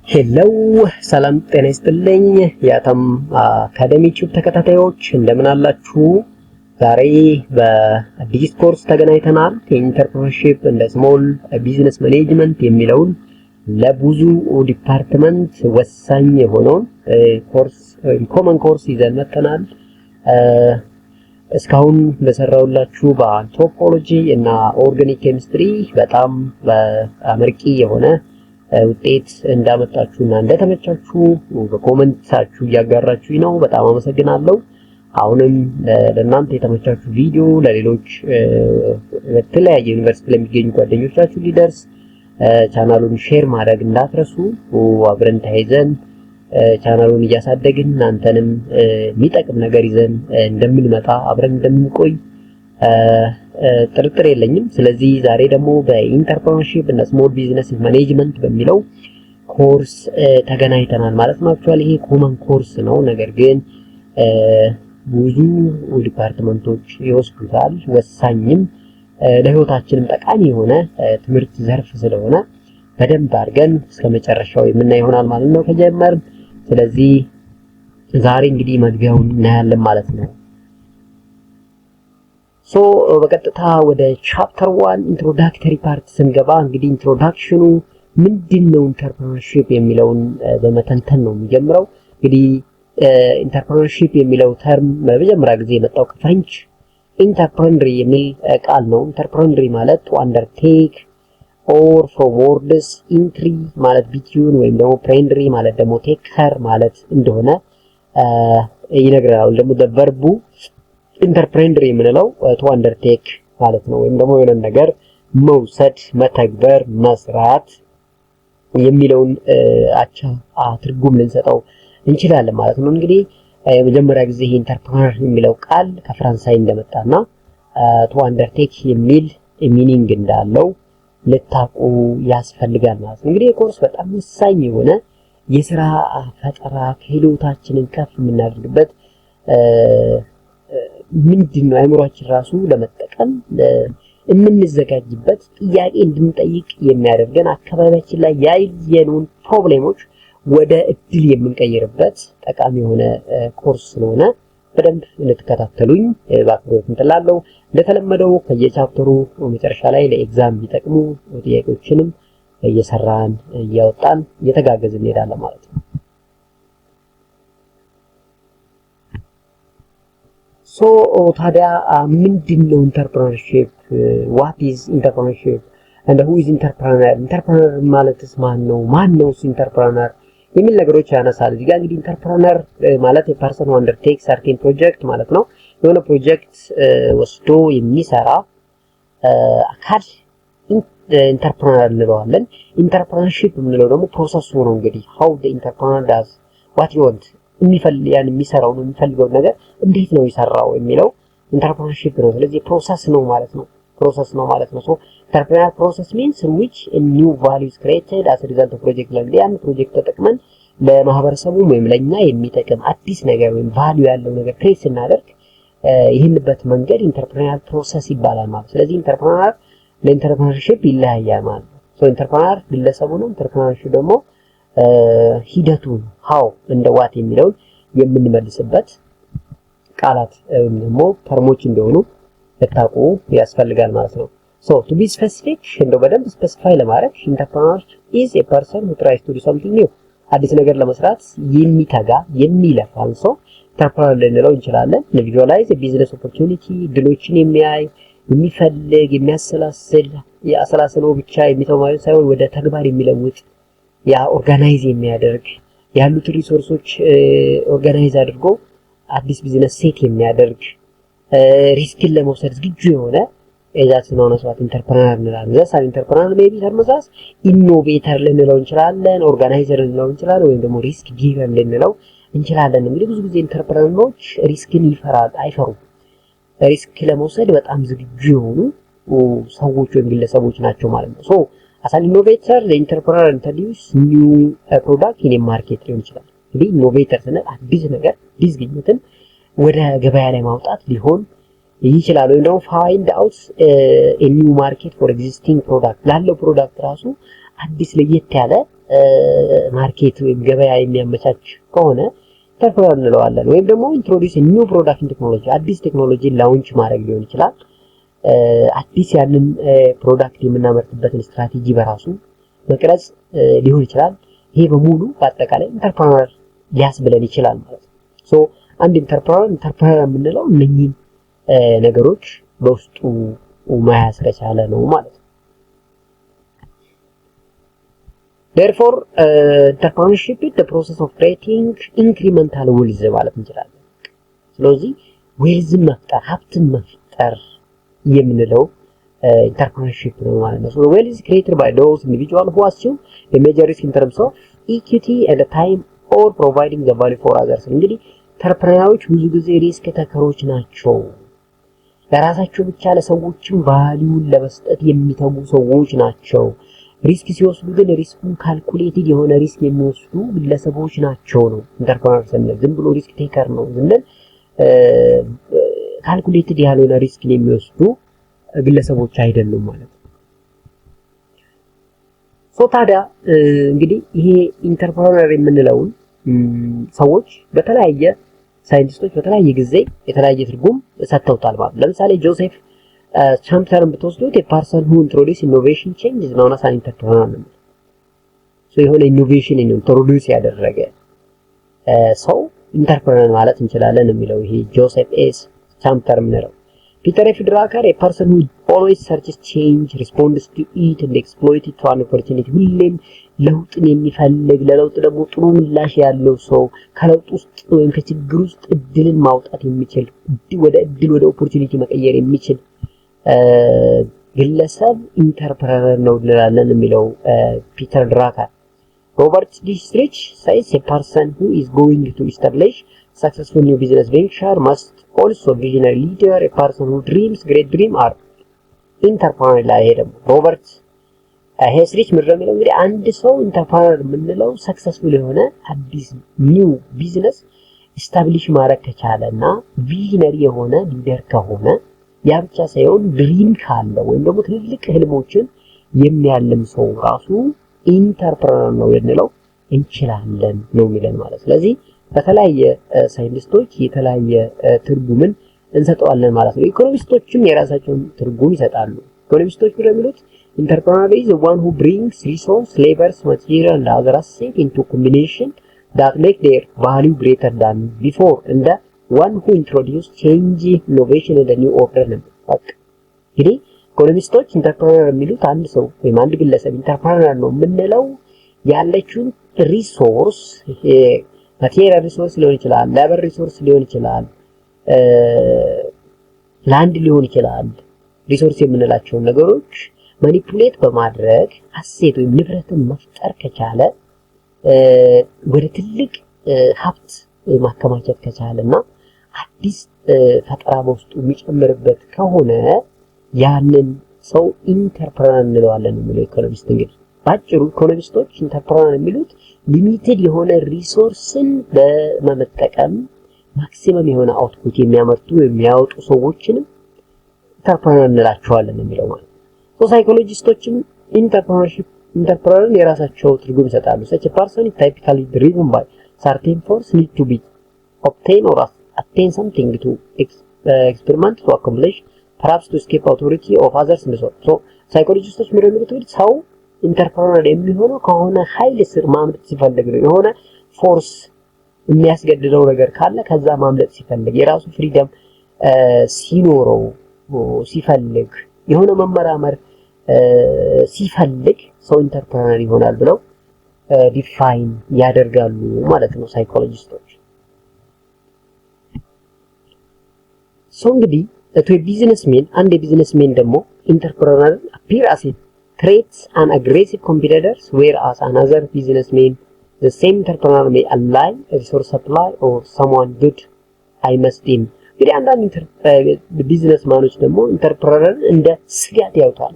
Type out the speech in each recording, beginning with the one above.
ሄሎ ሰላም ጤና ይስጥልኝ የአተም አካዳሚ ዩቲዩብ ተከታታዮች እንደምን አላችሁ? ዛሬ በአዲስ ኮርስ ተገናኝተናል። ኢንተርፕረነርሺፕ እንደ ስሞል ቢዝነስ ማኔጅመንት የሚለውን ለብዙ ዲፓርትመንት ወሳኝ የሆነውን ኮርስ ኮመን ኮርስ ይዘን መጥተናል። እስካሁን በሰራውላችሁ በአንትሮፖሎጂ እና ኦርጋኒክ ኬሚስትሪ በጣም አመርቂ የሆነ ውጤት እንዳመጣችሁና እንደተመቻችሁ በኮሜንታችሁ እያጋራችሁኝ ነው። በጣም አመሰግናለሁ። አሁንም ለእናንተ የተመቻችሁ ቪዲዮ ለሌሎች በተለያየ ዩኒቨርሲቲ ለሚገኙ ጓደኞቻችሁ ሊደርስ ቻናሉን ሼር ማድረግ እንዳትረሱ። አብረን ተያይዘን ቻናሉን እያሳደግን እናንተንም የሚጠቅም ነገር ይዘን እንደምንመጣ አብረን እንደምንቆይ ጥርጥር የለኝም። ስለዚህ ዛሬ ደግሞ በኢንተርፕረነርሺፕ እና ስሞል ቢዝነስ ማኔጅመንት በሚለው ኮርስ ተገናኝተናል ማለት ነው። አክቹአሊ ይሄ ኮመን ኮርስ ነው፣ ነገር ግን ብዙ ዲፓርትመንቶች ይወስዱታል። ወሳኝም ለህይወታችንም ጠቃሚ የሆነ ትምህርት ዘርፍ ስለሆነ በደንብ አድርገን እስከመጨረሻው የምናይ ይሆናል ማለት ነው ከጀመርን። ስለዚህ ዛሬ እንግዲህ መግቢያውን እናያለን ማለት ነው። ሶ በቀጥታ ወደ ቻፕተር 1 ኢንትሮዳክተሪ ፓርት ስንገባ እንግዲህ ኢንትሮዳክሽኑ ምንድነው ኢንተርፕረነርሺፕ የሚለውን በመተንተን ነው የሚጀምረው። እንግዲህ ኢንተርፕረነርሺፕ የሚለው ተርም በመጀመሪያ ጊዜ የመጣው ከፍሬንች ኢንተርፕረነሪ የሚል ቃል ነው። ኢንተርፕረነሪ ማለት to undertake or from words entry ማለት ቢትዩን ወይም ደግሞ ፕሬንደሪ ማለት ደግሞ ቴክ ኬር ማለት እንደሆነ ይነግረናል። ደግሞ verb ኢንተርፕረነሪ የምንለው to undertake ማለት ነው፣ ወይም ደግሞ የሆነ ነገር መውሰድ፣ መተግበር፣ መስራት የሚለውን አቻ ትርጉም ልንሰጠው እንችላለን ማለት ነው። እንግዲህ የመጀመሪያ ጊዜ ኢንተርፕረነር የሚለው ቃል ከፍራንሳይ እንደመጣና to undertake የሚል ሚኒንግ እንዳለው ልታቁ ያስፈልጋል ማለት ነው። እንግዲህ የኮርስ በጣም ወሳኝ የሆነ የሥራ ፈጠራ ክህሎታችንን ከፍ የምናደርግበት ምንድነው አእምሮአችን ራሱ ለመጠቀም የምንዘጋጅበት ጥያቄ እንድንጠይቅ የሚያደርገን አካባቢያችን ላይ ያየነውን ፕሮብሌሞች ወደ እድል የምንቀይርበት ጠቃሚ የሆነ ኮርስ ስለሆነ በደንብ እንድትከታተሉኝ በአክብሮት እንጥላለሁ። እንደተለመደው ከየቻፕተሩ መጨረሻ ላይ ለኤግዛም ቢጠቅሙ ጥያቄዎችንም እየሰራን እያወጣን እየተጋገዝን እንሄዳለን ማለት ነው። ሶ ታዲያ ምንድነው ኢንተርፕረነርሺፕ? what is entrepreneurship and who is entrepreneur? ኢንተርፕረነር ማለትስ ማን ነው? ማን ነው ኢንተርፕረነር የሚል ነገሮች ያነሳል። እዚህ ጋር እንግዲህ ኢንተርፕረነር ማለት የፐርሰን who undertakes certain project ማለት ነው። የሆነ ፕሮጀክት ወስዶ የሚሰራ አካል ኢንተርፕረነር እንለዋለን። ኢንተርፕረነርሺፕ የምንለው ደግሞ ፕሮሰሱ ነው። እንግዲህ how the entrepreneur does what he wants ያን የሚሰራውን የሚፈልገው ነገር እንዴት ነው ይሰራው የሚለው ኢንተርፕረነርሺፕ ነው። ስለዚህ ፕሮሰስ ነው ማለት ነው። ፕሮሰስ ነው ማለት ነው። ሶ ኢንተርፕረነር ፕሮሰስ means in which a new value is created as a result of project ላይ ያን ፕሮጀክት ተጠቅመን ለማህበረሰቡ ወይም ለኛ የሚጠቅም አዲስ ነገር ወይም ቫልዩ ያለው ነገር ክሬት ስናደርግ ይህንበት መንገድ ኢንተርፕረነር ፕሮሰስ ይባላል ማለት። ስለዚህ ኢንተርፕረነር ለኢንተርፕረነርሺፕ ይለያያል ማለት ነው። ሶ ኢንተርፕረነር ግለሰቡ ነው። ኢንተርፕረነርሺፕ ደግሞ ሂደቱ how እንደ what የሚለው የምንመልስበት ቃላት ወይም ደግሞ ተርሞች እንደሆኑ ልታውቁ ያስፈልጋል ማለት ነው። so to be specific እንደው በደንብ ስፔሲፋይ ለማድረግ entrepreneur is a person who tries to do something new አዲስ ነገር ለመስራት የሚተጋ የሚለፋን ሰው ኢንተርፕረነር ልንለው እንችላለን። visualize a business opportunity ድሎችን የሚያይ የሚፈልግ የሚያሰላስል ያሰላስለው ብቻ የሚተው ማለት ሳይሆን ወደ ተግባር የሚለውጥ ያ ኦርጋናይዝ የሚያደርግ ያሉት ሪሶርሶች ኦርጋናይዝ አድርጎ አዲስ ቢዝነስ ሴት የሚያደርግ ሪስክን ለመውሰድ ዝግጁ የሆነ እዛት ነው ነሳት ኢንተርፕረነር እንላለን። ዘሳ ኢንተርፕረነር ሜቢ ተርመሳስ ኢኖቬተር ልንለው እንችላለን፣ ኦርጋናይዘር ልንለው እንችላለን፣ ወይም ደግሞ ሪስክ ጊቨር ልንለው እንችላለን። እንግዲህ ብዙ ጊዜ ኢንተርፕረነሮች ሪስክን አይፈሩም። ሪስክ ለመውሰድ በጣም ዝግጁ የሆኑ ሰዎች ወይም ግለሰቦች ናቸው ማለት ነው። ሶ as an innovator the entrepreneur introduce new product in a market ሊሆን ይችላል። እንግዲህ ኢኖቬተር ስንል አዲስ ነገር አዲስ ግኝትን ወደ ገበያ ላይ ማውጣት ሊሆን ይችላል። ወይም ደግሞ find out a new market for existing product ላለው ፕሮዳክት ራሱ አዲስ ለየት ያለ ማርኬት ወይም ገበያ የሚያመቻች ከሆነ ኢንተርፕረነር እንለዋለን። ወይም ደግሞ ኢንትሮዲዩስ ኒው ፕሮዳክት ቴክኖሎጂ አዲስ ቴክኖሎጂ ላውንች ማድረግ ሊሆን ይችላል። አዲስ ያንን ፕሮዳክት የምናመርትበትን ስትራቴጂ በራሱ መቅረጽ ሊሆን ይችላል። ይሄ በሙሉ በአጠቃላይ ኢንተርፕረነር ሊያስብለን ይችላል ማለት ነው። ሶ አንድ ኢንተርፕረነር የምንለው እነኚህን ነገሮች በውስጡ መያዝ ከቻለ ነው ማለት ነው። Therefore, entrepreneurship is the process of creating incremental wealth ማለት እንችላለን። ስለዚህ ዌልዝን መፍጠር ሀብትን መፍጠር የምንለው entrepreneurship ነው ማለት ነው። So wealth is created by those individuals who assume a major risk in terms of equity and time or providing the value for others። እንግዲህ ኢንተርፕረነሮች ብዙ ጊዜ ሪስክ ተከሮች ናቸው። ለራሳቸው ብቻ ለሰዎችም ቫልዩን ለመስጠት የሚተጉ ሰዎች ናቸው። ሪስክ ሲወስዱ ግን ሪስኩን ካልኩሌትድ የሆነ ሪስክ የሚወስዱ ግለሰቦች ናቸው ነው ኢንተርፕረነር ስንል። ዝም ብሎ ሪስክ ቴከር ነው ስንል ካልኩሌትድ ያልሆነ ሪስክ የሚወስዱ ግለሰቦች አይደሉም ማለት ነው። ሶ ታዲያ እንግዲህ ይሄ ኢንተርፕረነር የምንለውን ሰዎች በተለያየ ሳይንቲስቶች በተለያየ ጊዜ የተለያየ ትርጉም ሰጥተውታል ማለት ነው። ለምሳሌ ጆሴፍ ቻምፕተርን ብትወስዱት የፐርሰን who introduce innovation change is known as an entrepreneur ነው። ሶ የሆነ ኢኖቬሽን ኢንትሮዲዩስ ያደረገ ሰው ኢንተርፕረነር ማለት እንችላለን የሚለው ይሄ ጆሴፍ ኤስ ቻምፕተር ምንለው። ፒተር ኤፍ ድራከር a person who always searches change, responds to it and exploits it to an opportunity ሁሌም ለውጥን የሚፈልግ ለለውጥ ደግሞ ጥሩ ምላሽ ያለው ሰው ከለውጥ ውስጥ ወይም ከችግር ውስጥ እድልን ማውጣት የሚችል ወደ ኦፖርቹኒቲ መቀየር የሚችል ግለሰብ ኢንተርፕረነር ነው እንላለን የሚለው ፒተር ድራከር። ሮበርት ዲስትሪች says a person who is going to establish successful new business venture must also visionary leader, a person who dreams great dream are ኢንተርፕረነር ላይ ሄደም ሮበርት ሄስሪች ምንድነው የሚለው እንግዲህ አንድ ሰው ኢንተርፕረነር የምንለው ሰክሰስፉል የሆነ አዲስ ኒው ቢዝነስ ኢስታብሊሽ ማድረግ ከቻለና ቪዥነሪ የሆነ ሊደር ከሆነ ያ ብቻ ሳይሆን ድሪም ካለው ወይም ደግሞ ትልልቅ ህልሞችን የሚያልም ሰው ራሱ ኢንተርፕረነር ነው ልንለው እንችላለን ነው የሚለን ማለት። ስለዚህ በተለያየ ሳይንቲስቶች የተለያየ ትርጉምን እንሰጠዋለን ማለት ነው። ኢኮኖሚስቶችም የራሳቸውን ትርጉም ይሰጣሉ። ኢኮኖሚስቶች የሚሉት entrepreneur is the one who brings resource, labors, material and other assets into combination that make their value greater than before and the one who introduce change, innovation and a new order ነው። በቃ እንግዲህ ኢኮኖሚስቶች ኢንተርፕረነር የሚሉት አንድ ሰው ወይም አንድ ግለሰብ ኢንተርፕረነር ነው የምንለው ያለችውን ሪሶርስ ማቴሪያል ሪሶርስ ሊሆን ይችላል፣ ሌበር ሪሶርስ ሊሆን ይችላል፣ ላንድ ሊሆን ይችላል። ሪሶርስ የምንላቸው ነገሮች ማኒፑሌት በማድረግ አሴት ወይም ንብረትን መፍጠር ከቻለ ወደ ትልቅ ሀብት ማከማቸት ከቻለና አዲስ ፈጠራ በውስጡ የሚጨምርበት ከሆነ ያንን ሰው ኢንተርፕረነር እንለዋለን የሚለው ኢኮኖሚስት። እንግዲህ ባጭሩ ኢኮኖሚስቶች ኢንተርፕረነር የሚሉት ሊሚትድ የሆነ ሪሶርስን በመጠቀም ማክሲመም የሆነ አውትፑት የሚያመርቱ የሚያወጡ ሰዎችን ኢንተርፕረነር እንላቸዋለን የሚለው ማለት ነው። ሶ ሳይኮሎጂስቶችም ኢንተርፕረነር የራሳቸው ትርጉም ይሰጣሉ። such a person is typically driven by certain force need to be obtain or attain something to experiment to accomplish perhaps to escape authority of others and so. so ሳይኮሎጂስቶች የሚሉት ሰው ኢንተርፕረነር የሚሆነው ከሆነ ኃይል ስር ማምለጥ ሲፈልግ ነው። የሆነ ፎርስ የሚያስገድደው ነገር ካለ ከዛ ማምለጥ ሲፈልግ የራሱ ፍሪደም ሲኖረው ሲፈልግ የሆነ መመራመር ሲፈልግ ሰው ኢንተርፕረነር ይሆናል ብለው ዲፋይን ያደርጋሉ ማለት ነው ሳይኮሎጂስቶች። ሶ እንግዲህ ቢዝነስሜን አንድ ቢዝነስሜን ደግሞ ኢንተርፕረነር appear as a threat and aggressive competitors whereas another businessman the same entrepreneur may ally a resource supply or someone good I must in እንግዲህ አንዳንድ ቢዝነስ ማኖች ደግሞ ኢንተርፕረነር እንደ ስጋት ያውታሉ።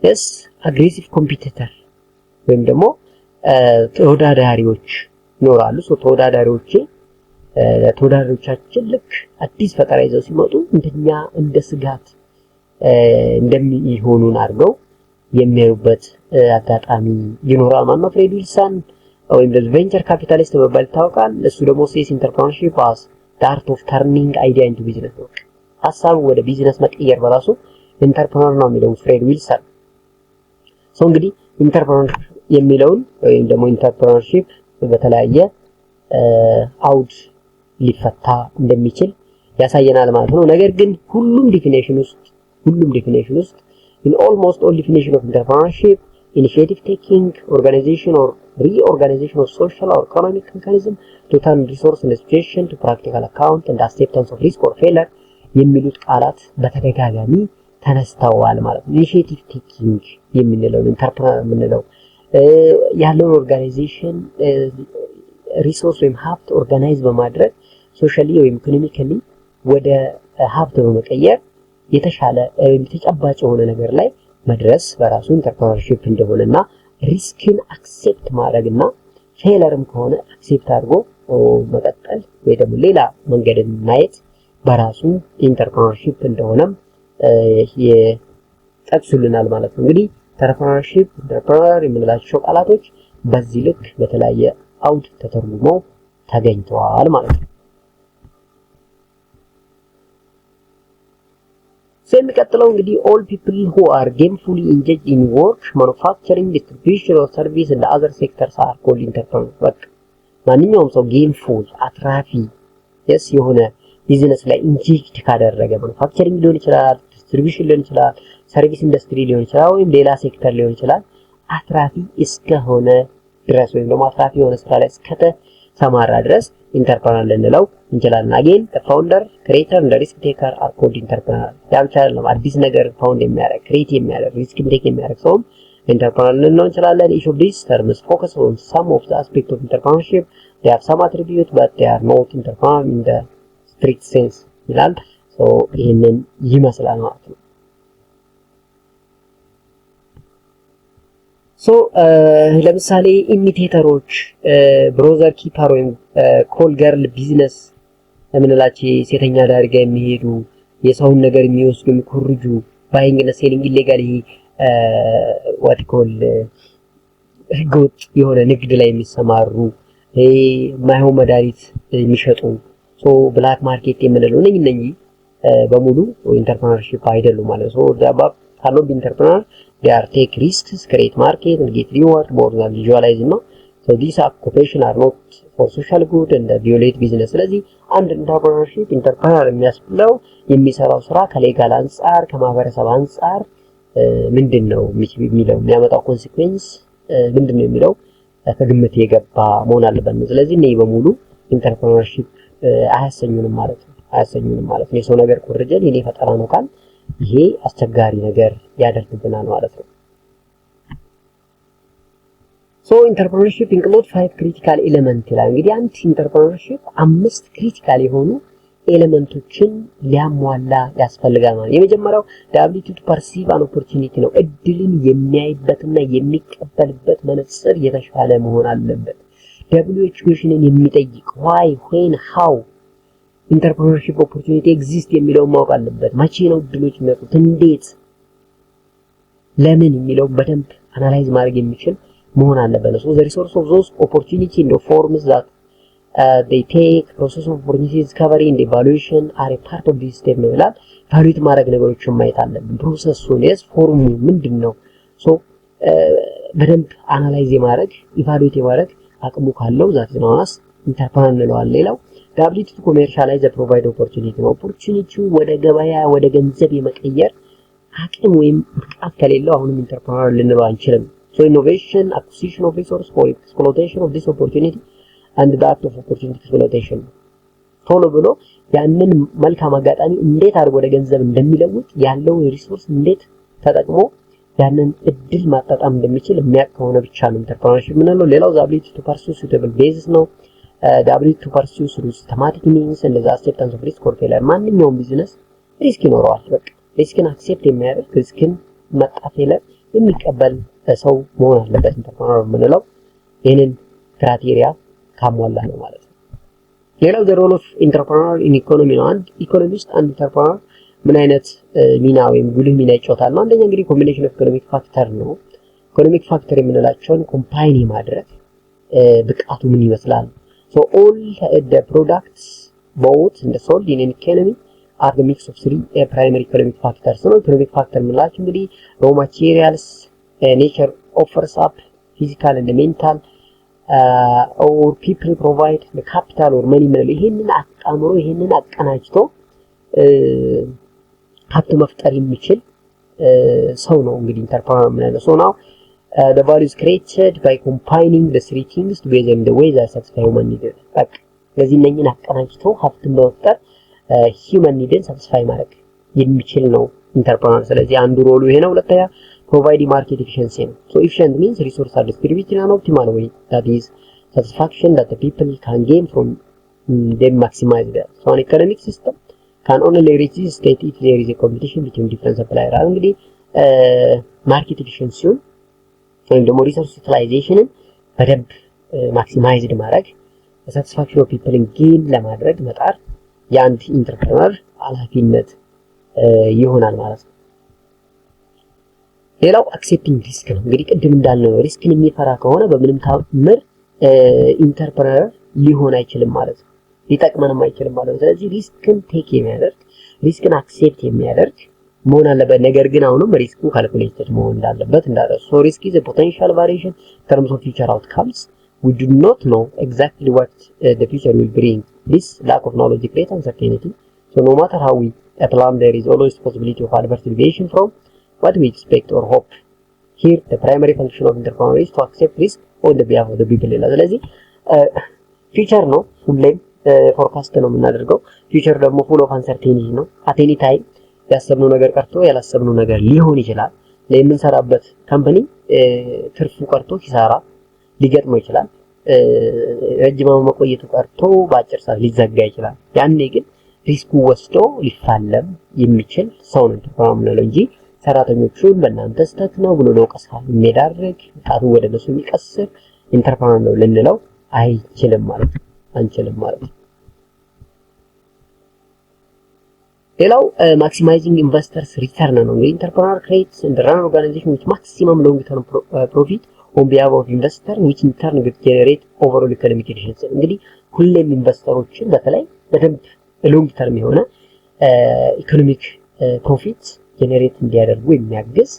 yes aggressive competitor ወይም ደግሞ ተወዳዳሪዎች ይኖራሉ። ሶ ተወዳዳሪዎቻችን ልክ አዲስ ፈጠራ ይዘው ሲመጡ እንደኛ እንደ ስጋት እንደሚሆኑን አድርገው የሚያዩበት አጋጣሚ ይኖራል ማለት ነው። ፍሬድ ዊልሰን ወይም ደግሞ ቬንቸር ካፒታሊስት በመባል ይታወቃል። እሱ ደግሞ ሴስ ኢንተርፕረነርሺፕ አስ ዘ አርት ኦፍ ተርኒንግ አይዲያ ኢንቱ ቢዝነስ ነው። ሐሳቡ ወደ ቢዝነስ መቀየር በራሱ ኢንተርፕረነር ነው የሚለው ፍሬድ ዊልሰን። እንግዲህ ኢንተርፕረነር የሚለውን ወይም ደግሞ ኢንተርፕረነርሺፕ በተለያየ አውድ ሊፈታ እንደሚችል ያሳየናል ማለት ነው። ነገር ግን ሁሉም ዲፊኒሽን ውስጥ in almost all definition of entrepreneurship, initiative taking, organization or reorganization of social or economic mechanism to turn resource and situation to practical account and acceptance of risk or failure የሚሉት ቃላት በተደጋጋሚ ተነስተዋል ማለት ነው። ኢኒሺዬቲቭ ቴኪንግ የምንለው ኢንተርፕረነር የምንለው ያለውን ኦርጋናይዜሽን ሪሶርስ ወይም ሀብት ኦርጋናይዝ በማድረግ ሶሻሊ ወይም ኢኮኖሚካሊ ወደ ሀብት በመቀየር የተሻለ ተጨባጭ የሆነ ነገር ላይ መድረስ በራሱ ኢንተርፕረነርሺፕ እንደሆነና ሪስክን አክሴፕት ማድረግና ፌለርም ከሆነ አክሴፕት አድርጎ መቀጠል ወይ ደግሞ ሌላ መንገድን ማየት በራሱ ኢንተርፕረነርሺፕ እንደሆነም ይጠቅሱልናል ማለት ነው። እንግዲህ ኢንተርፕረነርሺፕ ኢንተርፕረነር የምንላቸው ቃላቶች በዚህ ልክ በተለያየ አውድ ተተርጉመው ተገኝተዋል ማለት ነው። የሚቀጥለው እንግዲህ all people who are gainfully engaged in work, manufacturing, distribution or service and other sectors are called entrepreneurs። በቃ ማንኛውም ሰው ጌምፉል አትራፊ የሆነ ቢዝነስ ላይ ኢንጌጅድ ካደረገ ማኑፋክቸሪንግ ሊሆን ይችላል፣ ዲስትሪቢዩሽን ሊሆን ይችላል፣ ሰርቪስ ኢንዱስትሪ ሊሆን ይችላል፣ ወይም ሌላ ሴክተር ሊሆን ይችላል አትራፊ እስከሆነ ድረስ ወይም ደግሞ አትራፊ የሆነ ስራ ላይ እስከተሰማራ ድረስ ኢንተርፕረነር ልንለው እንችላለን። አጌን ፋውንደር ክሬተር እንደ ሪስክ ቴከር አር ኮልድ ኢንተርፕረነር። ያ ብቻ አይደለም፣ አዲስ ነገር ፋውንድ የሚያደርግ ክሬት የሚያደርግ ሪስክ ቴክ የሚያደርግ ሰውም ኢንተርፕረነር ልንለው እንችላለን። each of these terms focus on some of the aspects of entrepreneurship. They have some attributes but they are not entrepreneur in the strict sense ይላል። ይሄንን ይመስላል ማለት ነው። ለምሳሌ ኢሚቴተሮች ብሮዘር ኪፐር ወይም ኮል ገርል ቢዝነስ የምንላቸው ሴተኛ ዳር ጋር የሚሄዱ የሰውን ነገር የሚወስዱ የሚኮርጁ ባይንግ እና ሴሊንግ ኢሌጋሊ what call ህገወጥ የሆነ ንግድ ላይ የሚሰማሩ ማይሆን መድኃኒት የሚሸጡ ብላክ ማርኬት የምንለው እነኚህ በሙሉ ኢንተርፕረነርሺፕ አይደሉም ማለት ነው። ዳባብ ካለው ኢንተርፕረነር they are take risks, create market and get reward more than visualize ነው። so these occupation are not for social good and violate business። ስለዚህ አንድ ኢንተርፕረነር የሚያስብለው የሚሰራው ስራ ከሌጋል አንፃር ከማህበረሰብ አንፃር ምንድነው የሚለው የሚያመጣው ኮንሲኩዌንስ ምንድነው የሚለው ከግምት የገባ መሆን አለበት። ስለዚህ እኔ በሙሉ ኢንተርፕረነርሺፕ አያሰኙንም ማለት ነው። የሰው ነገር ኮርጀን የኔ ፈጠራ ነው ካል ይሄ አስቸጋሪ ነገር ያደርግብናል ማለት ነው። ኢንተርፕረነርሺፕ include 5 critical elements ይላል። እንግዲህ አንድ ኢንተርፕረነርሺፕ 5 ክሪቲካል የሆኑ ኤሌመንቶችን ሊያሟላ ያስፈልጋል ማለት። የመጀመሪያው ability to perceive an opportunity ነው። እድልን የሚያይበትና የሚቀበልበት መነጽር የተሻለ መሆን አለበት። WHQሽንን የሚጠይቅ why, when, how ኢንተርፕረነርሺፕ ኦፖርቹኒቲ ኤግዚስት የሚለውን ማወቅ አለበት። መቼ ነው እድሎች የሚመጡት፣ እንዴት፣ ለምን የሚለው በደንብ አናላይዝ ማድረግ የሚችል መሆን አለበት። the resource of those opportunity in the forms that they take, process of opportunity discovery and evaluation are a part of this step ነው ይላል። ቫሉዌት ማድረግ ነገሮችን ማየት አለብን። ፕሮሰሱን ፎርሙ ምንድነው በደንብ አናላይዝ የማድረግ ኢቫሉዌት የማድረግ አቅሙ ካለው ዛት ነው ኢንተርፕረነር እንለዋለን። ሌላው ability to commercialize the provide opportunity ነው። ኦፖርቹኒቲው ወደ ገበያ ወደ ገንዘብ የመቀየር አቅም ወይም ብቃት ከሌለው አሁንም ኢንተርፕረነር ልንለው አንችልም። innovation, acquisition of resource for exploitation of this opportunity and the act of opportunity exploitation ቶሎ ብሎ ያንን መልካም አጋጣሚ እንዴት አድርጎ ወደ ገንዘብ እንደሚለውጥ ያለው ሪሶርስ እንዴት ተጠቅሞ ያንን እድል ማጣጣም እንደሚችል የሚያውቅ ከሆነ ብቻ ነው ኢንተርፕረነርሺፕ የምንለው። ሌላው ability to pursue suitable basis ነው። ability to pursue through systematic means and the acceptance of risk or failure። ማንኛውም ቢዝነስ ሪስክ ይኖረዋል። በቃ ሪስክን አክሴፕት የሚያደርግ ሪስክን መጣፈለ የሚቀበል ሰው መሆን አለበት ኢንተርፕረነር የምንለው። ይሄንን ክራይቴሪያ ካሟላ ነው ማለት ነው። ሌላው the role of entrepreneur in economy ነው። አንድ ኢኮኖሚ ውስጥ አንድ ኢንተርፕረነር ምን አይነት ሚና ወይም ጉልህ ሚና ይጫወታል ነው? አንደኛ እንግዲህ ኮምቢኔሽን ኦፍ ኢኮኖሚክ ፋክተር ነው። ኢኮኖሚክ ፋክተር የምንላቸውን ኮምባይን የማድረግ ብቃቱ ምን ይመስላል? so all the products bought and sold in an economy are the mix of three primary economic factors. so economic factor የምንላቸው እንግዲህ raw materials, nature offers up physical and mental, or people provide the capital or money የምንለው ይሄንን አጣምሮ ይሄንን አቀናጅቶ ሀብት መፍጠር የሚችል ሰው ነው እንግዲህ ኢንተርፕረነር የምንለው። so now the value is created by combining the three things together in the way that satisfy human needs. በቃ ለዚህ እነኝን አቀናጅቶ ሀብትን በመፍጠር human needs satisfy ማድረግ የሚችል ነው ኢንተርፕረነር። ስለዚህ አንዱ ሮሉ ይሄ ነው። ሁለተኛ provide market efficiency ነው። so efficient means resources are distributed in an optimal way, that is satisfaction that the people can gain from them maximize that. so an economic system can only reach this state if there is a competition between different suppliers. እንግዲህ ማርኬት ኤፊሺየንሲውን ወይም ደግሞ ሪሶርስ ዩቲላይዜሽንን በደንብ ማክሲማይዝድ ማድረግ ሳቲስፋክሽን ኦፍ ፒፕልን ጌን ለማድረግ መጣር የአንድ ኢንተርፕረነር ኃላፊነት ይሆናል ማለት ነው። ሌላው አክሴፕቲንግ ሪስክ ነው። እንግዲህ ቅድም እንዳልነው ሪስክን የሚፈራ ከሆነ በምንም ታምር ኢንተርፕረነር ሊሆን አይችልም ማለት ነው። ሊጠቅመንም አይችልም ማለት ነው። ስለዚህ ሪስክን ቴክ የሚያደርግ ሪስክን አክሴፕት የሚያደርግ መሆን አለበት። ነገር ግን አሁንም ሪስኩ ካልኩሌትድ መሆን እንዳለበት እንዳረሱ so risk is a potential variation in terms of future outcomes. We do not know exactly what the future will bring. This lack of knowledge creates uncertainty. So no matter how we plan, there is always possibility of adverse deviation from what we expect or hope. Here the primary function of entrepreneur is to accept risk on the behalf of the people. ስለዚህ future ነው ሁሌም ፎርካስት ነው የምናደርገው። future ደግሞ full of uncertainty ነው። at any time ያሰብነው ነገር ቀርቶ ያላሰብነው ነገር ሊሆን ይችላል። ለምንሰራበት ካምፓኒ ትርፉ ቀርቶ ኪሳራ ሊገጥመው ይችላል። ረጅም መቆየቱ ቀርቶ በአጭር ሰዓት ሊዘጋ ይችላል። ያኔ ግን ሪስኩ ወስዶ ሊፋለም የሚችል ሰው ነው ኢንተርፕረነር እንጂ ሰራተኞቹን በእናንተ ስህተት ነው ብሎ ለወቀሳ የሚዳርግ ጣቱ ወደ እነሱ የሚቀስር ኢንተርፕረነር ነው ልንለው አይችልም ማለት ነው። አንችልም ማለት ነው። ሌላው maximizing investors return ነው። እንግዲህ ኢንተርፕረነር creates and run organization with maximum long term profit on behalf of investor which in turn will generate overall economic efficiency. እንግዲህ ሁሌም ኢንቨስተሮችን በተለይ በደንብ ሎንግ ተርም የሆነ ኢኮኖሚክ ፕሮፊት ጀነሬት እንዲያደርጉ የሚያግዝ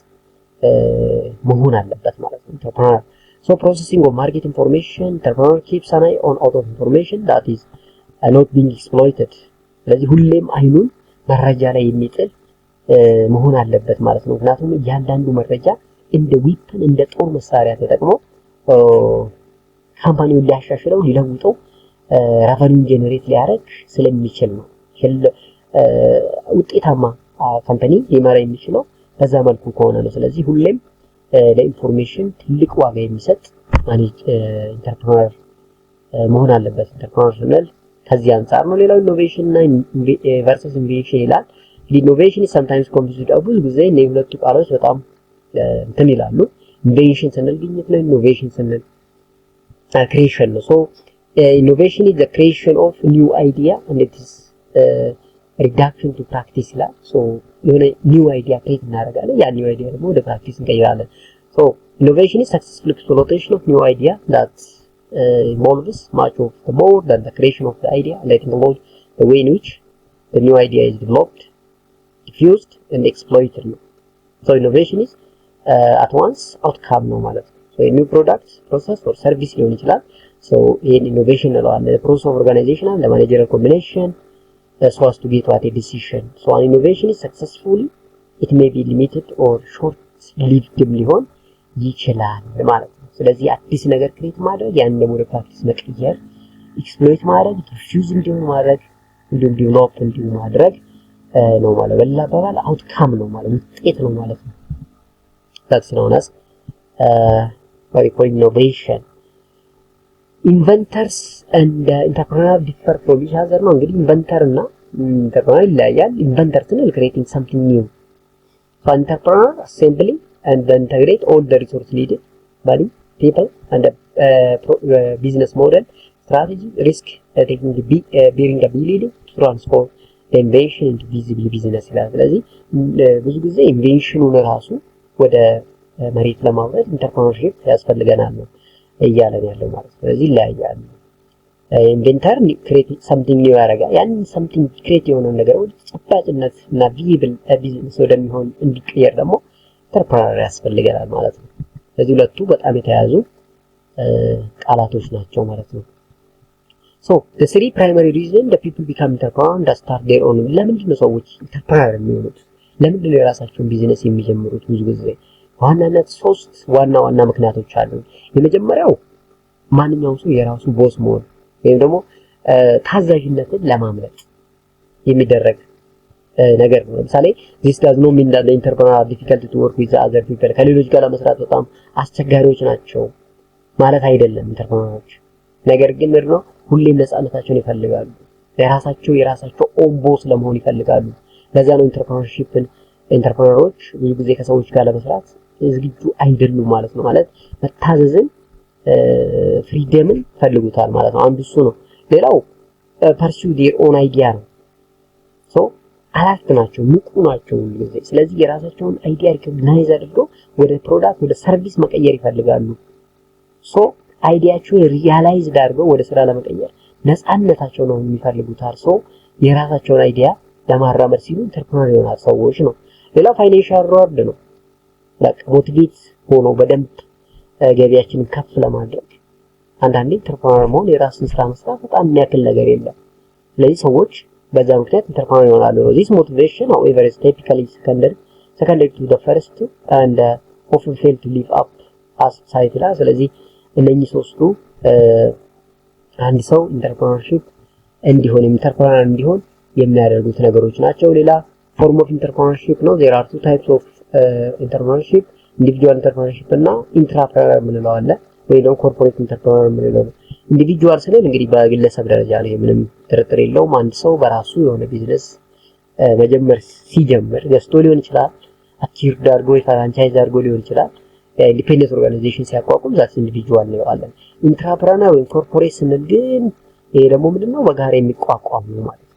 መሆን አለበት ማለት ነው ኢንተርፕረነር። so processing of market information, entrepreneur keeps an eye on out of information that is not being exploited. ስለዚህ ሁሌም አይኑን መረጃ ላይ የሚጥል መሆን አለበት ማለት ነው። ምክንያቱም እያንዳንዱ መረጃ እንደ ዊፐን እንደ ጦር መሳሪያ ተጠቅሞ ካምፓኒውን ሊያሻሽለው ሊለውጠው ሬቨኒው ጀነሬት ሊያደርግ ስለሚችል ነው። ውጤታማ ካምፓኒ ሊመራ የሚችለው በዛ መልኩ ከሆነ ነው። ስለዚህ ሁሌም ለኢንፎርሜሽን ትልቅ ዋጋ የሚሰጥ ኢንተርፕረነር መሆን አለበት። ኢንተርፕረነር ስንል ከዚህ አንፃር ነው። ሌላው ኢኖቬሽን እና ቨርሰስ ኢንቬንሽን ይላል። ኢኖቬሽን is sometimes confused ብዙ ጊዜ እነዚህ ሁለቱ ቃሎች በጣም እንትን ይላሉ። ኢንቬንሽን ስንል ግኝት ነው፣ ኢኖቬሽን ስንል ክሬሽን ነው። so innovation is the creation of new idea and it is reduction to practice ይላል። so የሆነ new idea create እናደርጋለን፣ ያ new idea ደግሞ ወደ practice እንቀይራለን። so innovation is successful exploitation of new idea that involves much of the more than the creation of the idea, letting alone the way in which the new idea is developed, diffused and exploited. so innovation is at once outcome ነው ማለት ነው። so a new product, process or service ሊሆን ይችላል። so in innovation ነው the process of organization and the managerial combination so as to get at a decision. so an innovation is successful, it may be limited or short lived ሊሆን ይችላል ማለት ነው። ስለዚህ አዲስ ነገር ክሬት ማድረግ ያን ደግሞ ወደ ፕራክቲስ መቀየር ኤክስፕሎይት ማድረግ ዲፊውዝ እንዲሆን ማድረግ እንዲሁም ዲቨሎፕ እንዲሆን ማድረግ ነው ማለት በላ በባል አውትካም ነው ማለት ውጤት ነው ማለት ነው። that's known as innovation. inventors and entrepreneur differ from each other ነው። እንግዲህ ኢንቨንተር እና ኢንተርፕረነር ይለያያል። ኢንቨንተር ስንል creating something new, so entrepreneur assembling and integrate all the resources needed by people and business model, strategy, risk taking, bearing ability to transform ኢንቬንሽን ኢንቱ ቪዚብል ቢዝነስ ይላል። ስለዚህ ብዙ ጊዜ ኢንቬንሽኑን ራሱ ወደ መሬት ለማውረድ ኢንተርፕረነርሺፕ ያስፈልገናል ነው እያለን ያለው ማለት ነው። ስለዚህ ይለያያሉ። ኢንቨንተር ክሬት ሰምቲንግ ኒው ያደርጋል። ያን ሰምቲንግ ክሬት የሆነውን ነገር ወደ ተጨባጭነት እና ቪዚብል ቢዝነስ ወደሚሆን እንዲቀየር ደግሞ ኢንተርፕረነር ያስፈልገናል ማለት ነው። ስለዚህ ሁለቱ በጣም የተያያዙ ቃላቶች ናቸው ማለት ነው። ሶ the three primary reason the people become entrepreneur and start their own ለምንድን ነው ሰዎች ኢንተርፕረነር የሚሆኑት? ለምንድን ነው የራሳቸውን ቢዝነስ የሚጀምሩት? ብዙ ጊዜ በዋናነት ሶስት ዋና ምክንያቶች አሉ። የመጀመሪያው ማንኛውም ሰው የራሱ ቦስ መሆን ወይም ደግሞ ታዛዥነትን ለማምለጥ የሚደረግ ነገር ነው። ለምሳሌ this does not mean that the entrepreneur are difficult to work with other people ከሌሎች ጋር ለመስራት በጣም አስቸጋሪዎች ናቸው ማለት አይደለም ኢንተርፕረነሮች። ነገር ግን ምንድነው ሁሌም ነፃነታቸውን ይፈልጋሉ። የራሳቸው ኦን ቦስ ለመሆን ይፈልጋሉ። ለዛ ነው ኢንተርፕረነሮች ብዙ ጊዜ ከሰዎች ጋር ለመስራት ዝግጁ አይደሉም ማለት ነው። ማለት መታዘዝን ፍሪደምን ፈልጉታል ማለት ነው። አንዱ እሱ ነው። ሌላው pursue their own idea ነው። ሶ አላክት ናቸው፣ ንቁ ናቸው ሁሉ ጊዜ። ስለዚህ የራሳቸውን አይዲያ ሪኮግናይዝ አድርገው ወደ ፕሮዳክት ወደ ሰርቪስ መቀየር ይፈልጋሉ። ሶ አይዲያቸውን ሪያላይዝ አድርገው ወደ ስራ ለመቀየር ነፃነታቸው ነው የሚፈልጉት። ሶ የራሳቸውን አይዲያ ለማራመድ ሲሉ ኢንተርፕረነር ይሆናል ሰዎች ነው። ሌላው ፋይናንሻል ሪዋርድ ነው። በቃ ሞቲቬት ሆኖ በደንብ ገቢያችንን ከፍ ለማድረግ አንዳንዴ ኢንተርፕረነር መሆን የራስን ስራ መስራት በጣም የሚያክል ነገር የለም። ስለዚህ ሰዎች በዛ ምክንያት ኢንተርፕረነር ይሆናሉ። this motivation however is typically secondary to the first and often fail to live up as society ላይ። ስለዚህ እነኚህ ሶስቱ አንድ ሰው ኢንተርፕረነርሺፕ ኢንተርፕረነር እንዲሆን የሚያደርጉት ነገሮች ናቸው። ሌላ ፎርም ኦፍ ኢንተርፕረነርሺፕ ነው። there are two types of entrepreneurship ኢንዲቪጁዋል ኢንተርፕረነርሺፕ እና ኢንትራፕረነር የምንለው አለ ወይ ደግሞ ኮርፖሬት ኢንተርፕረነር የምንለው ነው። ኢንዲቪጁዋል ስንል እንግዲህ በግለሰብ ደረጃ ነው። ምንም ጥርጥር የለውም። አንድ ሰው በራሱ የሆነ ቢዝነስ መጀመር ሲጀምር ገዝቶ ሊሆን ይችላል፣ አኪርድ አድርጎ ፍራንቻይዝ አድርጎ ሊሆን ይችላል። ኢንዲፔንደንት ኦርጋናይዜሽን ሲያቋቁም ዛት ኢንዲቪጁዋል እንለዋለን። ኢንትራፕረነር ወይም ኮርፖሬት ስንል ግን ይሄ ደግሞ ምንድነው በጋራ የሚቋቋም ነው ማለት ነው።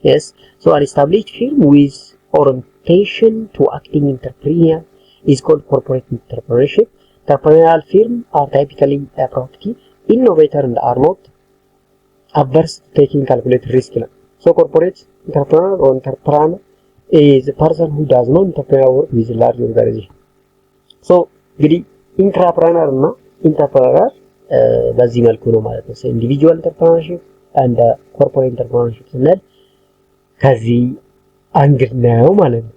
yes so an established firm with orientation to acting entrepreneur is called corporate entrepreneurship. Entrepreneurial firms are typically proactive, innovator and are not averse to taking calculated risk. So corporate entrepreneur is a person who does not entrepreneur work with a large organization. So እንግዲህ ኢንትራፕረነር እና ኢንተርፕረነር በዚህ መልኩ ነው ማለት ነው። ኢንዲቪጁዋል ኢንተርፕረነርሺፕ and corporate entrepreneurship ስንል ከዚህ አንግል ነው ማለት ነው።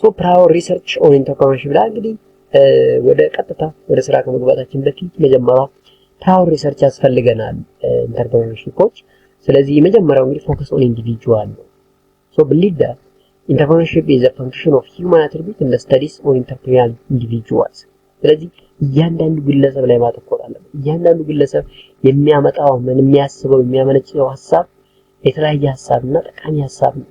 ሶ ፕራዮር ሪሰርች ኦን ኢንተርፕረነርሺፕ ላይ እንግዲህ ወደ ቀጥታ ወደ ስራ ከመግባታችን በፊት መጀመሪያ ፕራዮር ሪሰርች ያስፈልገናል ኢንተርፕረነርሺፖች። ስለዚህ የመጀመሪያው እንግዲህ ፎከስ ኦን ኢንዲቪጁዋል ነው። ሶ ቢሊቭ ዳት ኢንተርፕረነርሺፕ ኢዝ አ ፈንክሽን ኦፍ ሂውማን አትሪቢዩት ኢን ዘ ስተዲስ ኦን ኢንተርፕረነሪያል ኢንዲቪጁዋልስ። ስለዚህ እያንዳንዱ ግለሰብ ላይ ማተኮር አለበት። እያንዳንዱ ግለሰብ የሚያመጣው የሚያስበው የሚያመነጨው ሐሳብ የተለያየ ሐሳብና ጠቃሚ ሐሳብ ነው።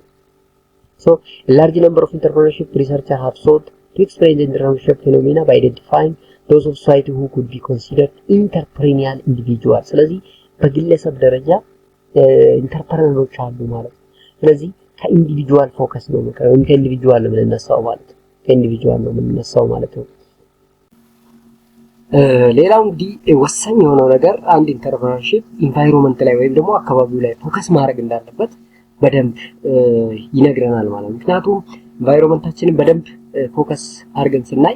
So a large number of entrepreneurship researchers have sought to explain the entrepreneurship phenomena by identifying those of society who could be considered entrepreneurial individuals. ስለዚህ በግለሰብ ደረጃ ኢንተርፕረነሮች አሉ ማለት ነው። ስለዚህ ከኢንዲቪጁዋል ፎከስ ነው ከኢንዲቪጁዋል ነው የምንነሳው ማለት ነው። ከኢንዲቪጁዋል ነው የምንነሳው ማለት ነው። ሌላው እንግዲህ ወሳኝ የሆነው ነገር አንድ ኢንተርፕረነርሺፕ ኢንቫይሮንመንት ላይ ወይም ደግሞ አካባቢው ላይ ፎከስ ማድረግ እንዳለበት በደንብ ይነግረናል ማለት ነው። ምክንያቱም ኢንቫይሮንመንታችንን በደንብ ፎከስ አድርገን ስናይ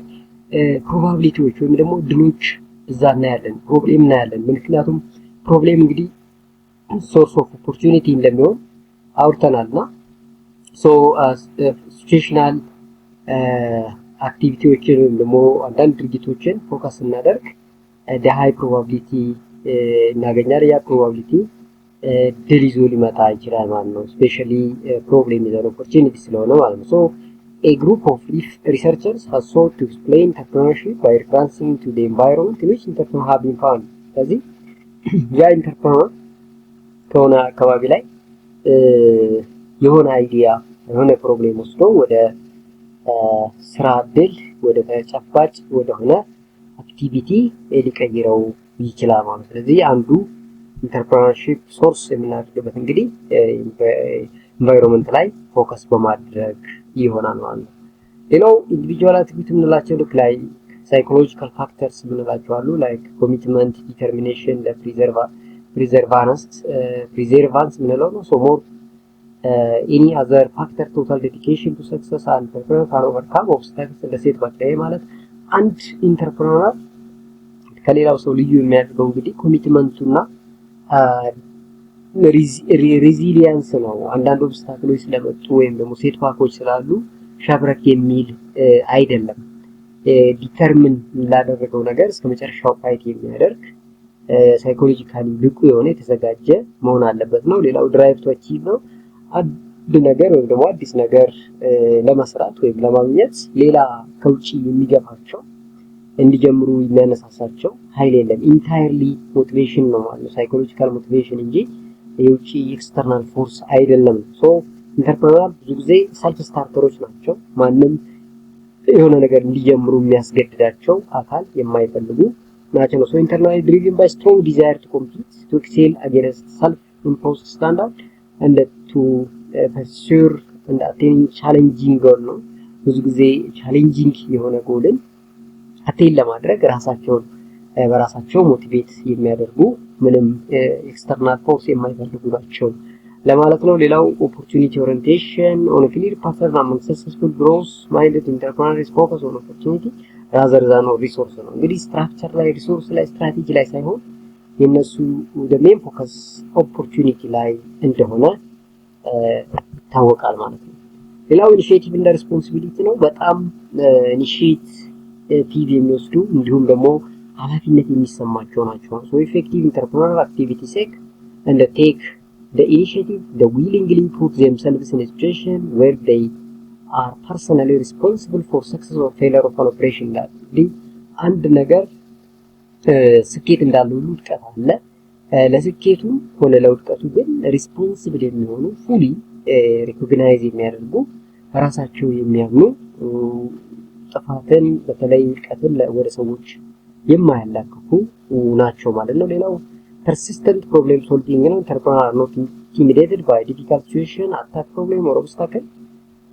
ፕሮባቢሊቲዎች ወይም ደግሞ ድሎች እዛ እናያለን፣ ፕሮብሌም እናያለን። ምክንያቱም ፕሮብሌም እንግዲህ ሶርስ ኦፍ ኦፖርቹኒቲ እንደሚሆን አውርተናልና ሶ ሲቹዌሽናል አክቲቪቲዎችን ወይም ደግሞ አንዳንድ ድርጊቶችን ፎከስ እናደርግ ሃይ ፕሮባቢሊቲ እናገኛለን። ያ ፕሮባቢሊቲ ድል ይዞ ሊመጣ ይችላል ማለት ነው። ስፔሻሊ ፕሮብሌም ኢዝ አን ኦፖርቹኒቲ ስለሆነ ማለት ነው። ሶ a group of researchers has sought to explain entrepreneurship by referencing to the environment in which entrepreneurs have been found. ስለዚህ ያ ኢንተርፕረነር ከሆነ አካባቢ ላይ የሆነ አይዲያ የሆነ ፕሮብሌም ወስዶ ወደ ስራ ድል ወደ ተጨባጭ ወደ ሆነ አክቲቪቲ ሊቀይረው ይችላል ማለት ነው። ስለዚህ አንዱ ኢንተርፕረነርሺፕ ሶርስ የምናደርግበት እንግዲህ በኢንቫይሮንመንት ላይ ፎከስ በማድረግ ይሆናል ማለት ነው። ሌላው ኢንዲቪጁዋል አትሪቢዩት የምንላቸው ልክ ላይ ሳይኮሎጂካል ፋክተርስ የምንላቸው አሉ። ላይክ ኮሚትመንት፣ ዲተርሚኔሽን፣ ፕሪዘርቫንስ የምንለው ነው። ሶ ሞር ኤኒ አዘር ፋክተር ቶታል ዴዲኬሽን ቱ ሰክሰስ አንድ ኢንተርፕረነር ካን ኦቨርካም ኦብስታክልስ እንደ ሴት ባክ ማለት አንድ ኢንተርፕረነር ከሌላው ሰው ልዩ የሚያደርገው እንግዲህ ኮሚትመንቱና ሬዚሊየንስ ነው። አንዳንድ ኦብስታክሎች ስለመጡ ወይም ደግሞ ሴት ባኮች ስላሉ ሸብረክ የሚል አይደለም። ዲተርሚን ላደረገው ነገር እስከ መጨረሻው ፋይት የሚያደርግ ሳይኮሎጂካሊ ብቁ የሆነ የተዘጋጀ መሆን አለበት ነው። ሌላው ድራይቭ ቱ አቺቭ ነው። አንድ ነገር ወይም ደግሞ አዲስ ነገር ለመስራት ወይም ለማግኘት ሌላ ከውጪ የሚገፋቸው እንዲጀምሩ የሚያነሳሳቸው ኃይል የለም። ኢንታየርሊ ሞቲቬሽን ነው ማለት ነው፣ ሳይኮሎጂካል ሞቲቬሽን እንጂ የውጪ ኤክስተርናል ፎርስ አይደለም። ሶ ኢንተርፕረነር ብዙ ጊዜ ሰልፍ ስታርተሮች ናቸው። ማንም የሆነ ነገር እንዲጀምሩ የሚያስገድዳቸው አካል የማይፈልጉ ናቸው ነው። ሶ ኢንተርናሊ ድሪቭን ባይ ስትሮንግ ዲዛየር ቱ ኮምፒት ቱ ኤክሴል አጌንስት ሰልፍ ኢምፖዝድ ስታንዳርድ and to pursue and attain challenging goal ነው። ብዙ ጊዜ ቻሌንጂንግ የሆነ ጎልን አቴን ለማድረግ ራሳቸውን በራሳቸው ሞቲቬት የሚያደርጉ ምንም ኤክስተርናል ፎርስ የማይፈልጉ ናቸው ለማለት ነው። ሌላው ኦፖርቹኒቲ ኦሪየንቴሽን ኦን ክሊር ፓተርን አመንግ ሰክሰስፉል ግሮዝ ማይንድድ ኢንተርፕረነርስ ፎከስ ኦን ኦፖርቹኒቲ ራዘር ዛን ሪሶርስ ነው። እንግዲህ ስትራክቸር ላይ ሪሶርስ ላይ ስትራቴጂ ላይ ሳይሆን የነሱ ሜን ፎከስ ኦፖርቹኒቲ ላይ እንደሆነ ይታወቃል ማለት ነው። ሌላው ኢኒሺዬቲቭ እና ሪስፖንሲቢሊቲ ነው። በጣም ኢኒሺዬቲቭ የሚወስዱ እንዲሁም ደግሞ ኃላፊነት የሚሰማቸው ናቸው። ሶ ኢፌክቲቭ ኢንተርፕረነር አክቲቪቲ ሴክ and take the initiative, they willingly put themselves in a situation where they are personally responsible for success or failure of an operation ላይ አንድ ነገር ስኬት እንዳለ ሁሉ ውድቀት አለ። ለስኬቱ ሆነ ለውድቀቱ ግን ሪስፖንሲብል የሚሆኑ ፉሊ ሪኮግናይዝ የሚያደርጉ ራሳቸው የሚያምኑ ጥፋትን በተለይ ውድቀትን ወደ ሰዎች የማያላክኩ ናቸው ማለት ነው። ሌላው persistent problem solving ነው። ኢንተርፕረነር are not intimidated by difficult situation, attack problem or obstacle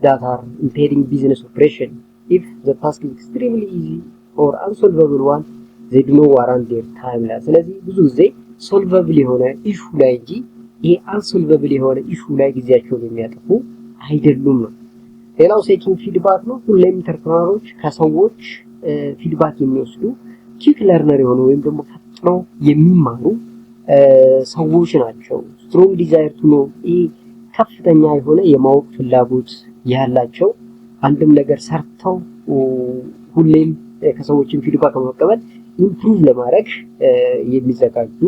that are impeding business operation. If the task is extremely easy or unsolvable one, they do not warrant their time ላይ ስለዚህ ብዙ ጊዜ ሶልቨብል የሆነ ኢሹ ላይ እንጂ ይሄ አንሶልቨብል የሆነ ኢሹ ላይ ጊዜያቸውን የሚያጠፉ አይደሉም ነው። ሌላው ሴኪንግ ፊድባክ ነው። ሁሌም ኢንተርፕረነሮች ከሰዎች ፊድባክ የሚወስዱ ኪክ ለርነር የሆኑ ወይም ደግሞ ፈጥነው የሚማሩ ሰዎች ናቸው። ስትሮንግ ዲዛየር ቱ ኖ ከፍተኛ የሆነ የማወቅ ፍላጎት ያላቸው አንድም ነገር ሰርተው ሁሌም ከሰዎችን ፊድባክ በመቀበል ኢምፕሩቭ ለማድረግ የሚዘጋጁ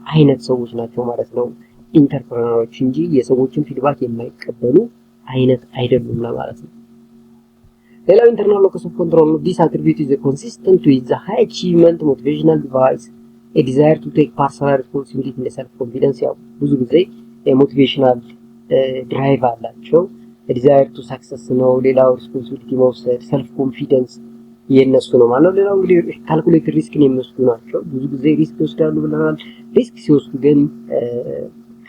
አይነት ሰዎች ናቸው ማለት ነው ኢንተርፕረነሮች እንጂ የሰዎችን ፊድባክ የማይቀበሉ አይነት አይደሉም ለማለት ነው። ሌላው ኢንተርናል ሎከስ ኦፍ ኮንትሮል ነው። ዲስ አትሪቢዩት ኢዝ ኮንሲስተንት ዊዝ ዘ ሃይ አቺቭመንት ሞቲቬሽናል ዲቫይስ a desire to take personal responsibility and self confidence ያው ብዙ ጊዜ ሞቲቬሽናል ድራይቭ አላቸው። desire to success ነው። ሌላው ሪስፖንሲቢሊቲ መውሰድ self confidence የነሱ ነው ማለት ነው። ሌላው እንግዲህ ካልኩሌት ሪስክን የሚወስዱ ናቸው። ብዙ ጊዜ ሪስክ ይወስዳሉ ብለናል። ሪስክ ሲወስዱ ግን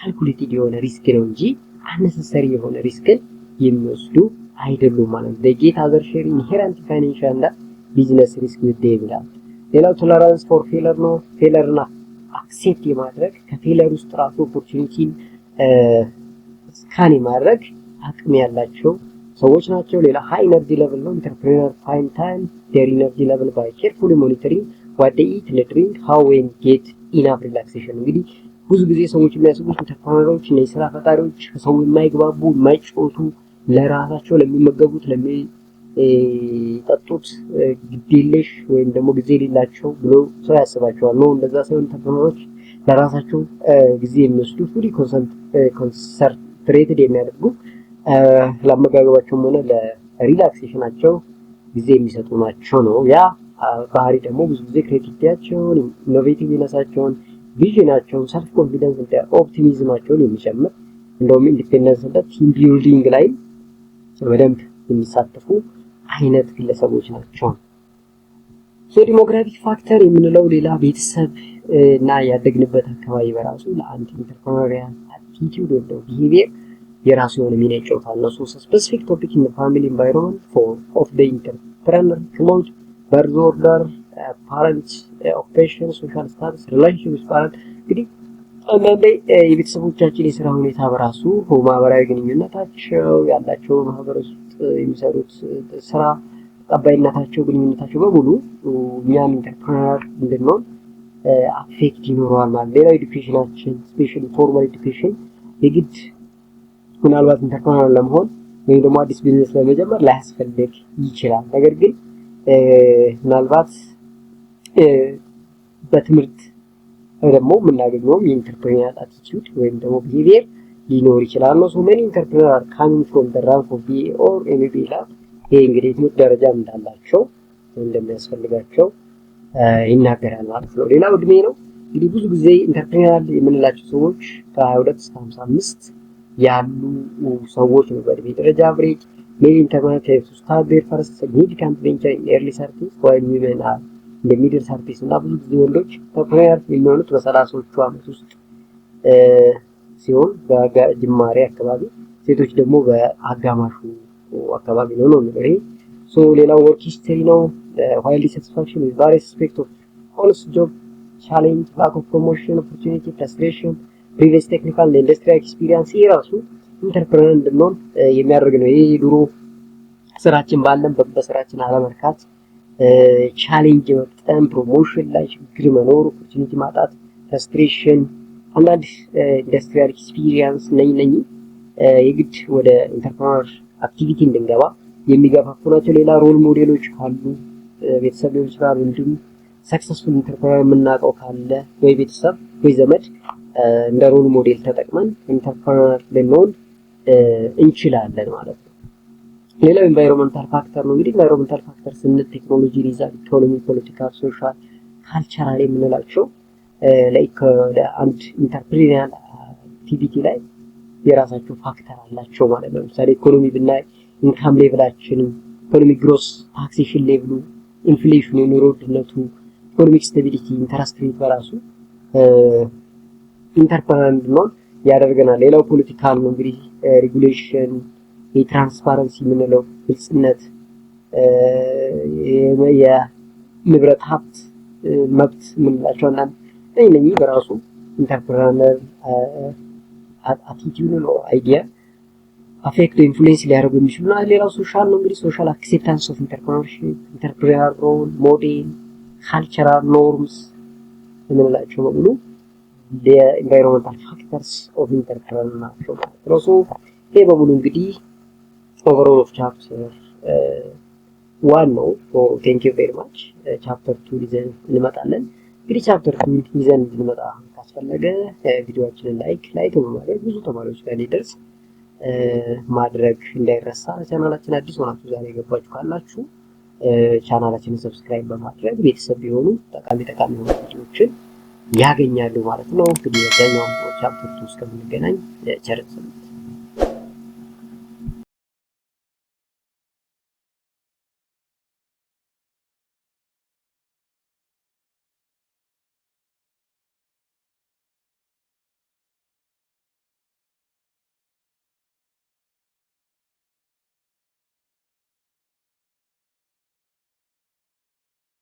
ካልኩሌትድ የሆነ ሪስክ ነው እንጂ unnecessary የሆነ ሪስክን የሚወስዱ አይደሉም ማለት ነው። they get other share inherent financial and business risk with them ይላል። ሌላው ቶለራንስ ፎር ፌለር ነው። ፌለርና አክሴፕት የማድረግ ከፌለር ውስጥ ራሱ ኦፖርቹኒቲን ስካን የማድረግ አቅም ያላቸው ሰዎች ናቸው። ሌላ ሃይ ኤነርጂ ሌቭል ነው። ኢንተርፕረነር ፋይን ታይም ዴር ኤነርጂ ሌቭል ባይ ኬርፉሊ ሞኒተሪንግ ዋት ዴይ ኢት ኤንድ ድሪንክ ሃው ኤንድ ጌት ኢናፍ ሪላክሴሽን። እንግዲህ ብዙ ጊዜ ሰዎች የሚያስቡት ኢንተርፕረነሮች እና የስራ ፈጣሪዎች ከሰው የማይግባቡ የማይጮቱ ለራሳቸው ለሚመገቡት ጠጡት ግዴለሽ ወይም ደግሞ ጊዜ ሌላቸው ብሎ ሰው ያስባቸዋል ነው። እንደዛ ሳይሆን ኢንተርፕረነሮች ለራሳቸው ጊዜ የሚወስዱ ፉሊ ኮንሰንትሬትድ የሚያደርጉ ለአመጋገባቸውም ሆነ ለሪላክሴሽናቸው ጊዜ የሚሰጡ ናቸው ነው። ያ ባህሪ ደግሞ ብዙ ጊዜ ክሬቲቪቲያቸውን፣ ኢኖቬቲቭነሳቸውን፣ ቪዥናቸውን፣ ሰልፍ ኮንፊደንስ እና ኦፕቲሚዝማቸውን የሚጨምር እንደውም ኢንዲፔንደንስ እና ቲም ቢልዲንግ ላይ በደንብ የሚሳተፉ አይነት ግለሰቦች ናቸው። ሶ ዲሞግራፊክ ፋክተር የምንለው ሌላ ቤተሰብ እና ያደግንበት አካባቢ በራሱ ለአንድ ኢንተርፕረነሪያል አቲቲዩድ ወይ ደግሞ ቢሄቪየር የራሱ የሆነ ሚና ይጫወታል ነው። ሶ ስፔሲፊክ ቶፒክ ኢን ፋሚሊ ኢንቫይሮንመንት ፎር ኦፍ ዘ ኢንተርፕረነር ክሎዝ በርዝ ኦርደር ፓረንት ኦኩፔሽን ሶሻል ስታተስ ሪሌሽንሺፕ ዊዝ ፓረንት። እንግዲህ አንዳንዴ የቤተሰቦቻችን የስራ ሁኔታ በራሱ ማህበራዊ ግንኙነታቸው ያላቸው ማህበር ውስጥ የሚሰሩት ስራ ተቀባይነታቸው ግንኙነታቸው በሙሉ እኛን ኢንተርፕረነር እንድንሆን አፌክት ይኖረዋል ማለት። ሌላው ኤዱኬሽናችን ስፔሻሊ ፎርማል ኤዱኬሽን የግድ ምናልባት ኢንተርፕረነር ለመሆን ወይም ደግሞ አዲስ ቢዝነስ ለመጀመር ላያስፈልግ ይችላል። ነገር ግን ምናልባት በትምህርት ደግሞ የምናገኘው የኢንተርፕረነር አቲቲዩድ ወይም ደግሞ ቢሄቪየር ሊኖር ይችላል ነው። ሶ ሜኒ ኢንተርፕረነር አር ካሚንግ ፍሮም ዘ ራንክ ኦፍ ቢኤ ኦር ኤምቢኤ ላብ። ይሄ እንግዲህ የትምህርት ደረጃ እንዳላቸው እንደሚያስፈልጋቸው ይናገራል ማለት ነው። ሌላው እድሜ ነው። እንግዲህ ብዙ ጊዜ ኢንተርፕረነር የምንላቸው ሰዎች ከ22 እስከ 55 ያሉ ሰዎች ነው በእድሜ ደረጃ አቨሬጅ። ሜል ኢንተርፕረነር ቴንድስ ቱ ስታርት ዜር ፈርስት ሲግኒፊካንት ቬንቸር ኢን ኤርሊ ሰርቲስ ዋይል ዊመን አር ኢን ዘ ሚድል ሰርቲስ። እና ብዙ ጊዜ ወንዶች ኢንተርፕረነር የሚሆኑት በ30ዎቹ ዓመት ውስጥ ሲሆን በጅማሬ አካባቢ፣ ሴቶች ደግሞ በአጋማሹ አካባቢ ነው ነው ነገር ይሄ። ሶ ሌላው ወርክ ሂስትሪ ነው። ዋይል ዲሳቲስፋክሽን ዊዝ ቫሪየስ አስፔክት ኦፍ ኦንስ ጆብ ቻሌንጅ ላክ ኦፍ ፕሮሞሽን ኦፖርቹኒቲ ፍራስትሬሽን ፕሪቪየስ ቴክኒካል ኢንዱስትሪያል ኤክስፒሪየንስ ይሄ ራሱ ኢንተርፕረነር እንድንሆን የሚያደርግ ነው። ይሄ ድሮ ስራችን ባለን በስራችን አለመርካት፣ ቻሌንጅ መጠን፣ ፕሮሞሽን ላይ ችግር መኖር፣ ኦፖርቹኒቲ ማጣት፣ ፍራስትሬሽን፣ አንዳንድ ኢንዱስትሪያል ኤክስፒሪየንስ ነኝ የግድ ወደ ኢንተርፕረነር አክቲቪቲ እንድንገባ የሚገፋፉ ናቸው። ሌላ ሮል ሞዴሎች ካሉ ቤተሰብ ሊሆን ይችላል፣ እንዲሁም ሰክሰስፉል ኢንተርፕረነር የምናውቀው ካለ ወይ ቤተሰብ ወይ ዘመድ እንደ ሮል ሞዴል ተጠቅመን ኢንተርፕረነር ልንሆን እንችላለን ማለት ነው። ሌላው ኢንቫይሮንመንታል ፋክተር ነው። እንግዲህ ኢንቫይሮንመንታል ፋክተር ስንል ቴክኖሎጂ፣ ሪዛልት፣ ኢኮኖሚ፣ ፖለቲካል፣ ሶሻል፣ ካልቸራል የምንላቸው ለአንድ ኢንተርፕረነሪያል አክቲቪቲ ላይ የራሳቸው ፋክተር አላቸው ማለት ነው። ለምሳሌ ኢኮኖሚ ብናይ ኢንካም ሌቭላችን፣ ኢኮኖሚክ ግሮስ፣ ታክሴሽን ሌቭሉ፣ ኢንፍሌሽን፣ የኑሮ ውድነቱ፣ ኢኮኖሚክ ስታቢሊቲ፣ ኢንተረስት ሬት በራሱ ኢንተርፕረነር እንድንሆን ያደርገናል። ሌላው ፖለቲካል ነው። እንግዲህ ሬጉሌሽን፣ የትራንስፓረንሲ የምንለው ግልጽነት፣ የንብረት ሀብት መብት የምንላቸው እና እነኚህ በራሱ ኢንተርፕረነር አቲቲዩድ ነው አይዲያ አፌክት ኢንፍሉዌንስ ሊያደርጉ የሚችሉና ሌላው ሶሻል ነው። እንግዲህ ሶሻል አክሴፕታንስ ኦፍ ኢንተርፕረነርሺፕ፣ ኢንተርፕረነር ሮል ሞዴል፣ ካልቸራል ኖርምስ የምንላቸው በሙሉ የኢንቫይሮንመንታል ፋክተርስ ኦፍ ኢንተርፕረነር ናቸው ማለት ነው። ሶ ይሄ በሙሉ እንግዲህ ኦቨርኦል ኦፍ ቻፕተር 1 ነው። ሶ ቴንክ ዩ ቬሪ ማች። ቻፕተር 2 ይዘን እንመጣለን። እንግዲህ ቻፕተር 2 ይዘን እንድንመጣ ካስፈለገ ቪዲዮአችንን ላይክ በማድረግ ብዙ ተማሪዎች ጋር እንዲደርስ ማድረግ እንዳይረሳ። ቻናላችን አዲስ ሆናችሁ ዛሬ የገባችሁ ካላችሁ ቻናላችንን ሰብስክራይብ በማድረግ ቤተሰብ ቢሆኑ ጠቃሚ የሆኑ ቪዲዮዎችን ያገኛሉ ማለት ነው። እንግዲህ በዛኛው ቻፕተር 2 እስከምንገናኝ ቸር ሰንብቱ።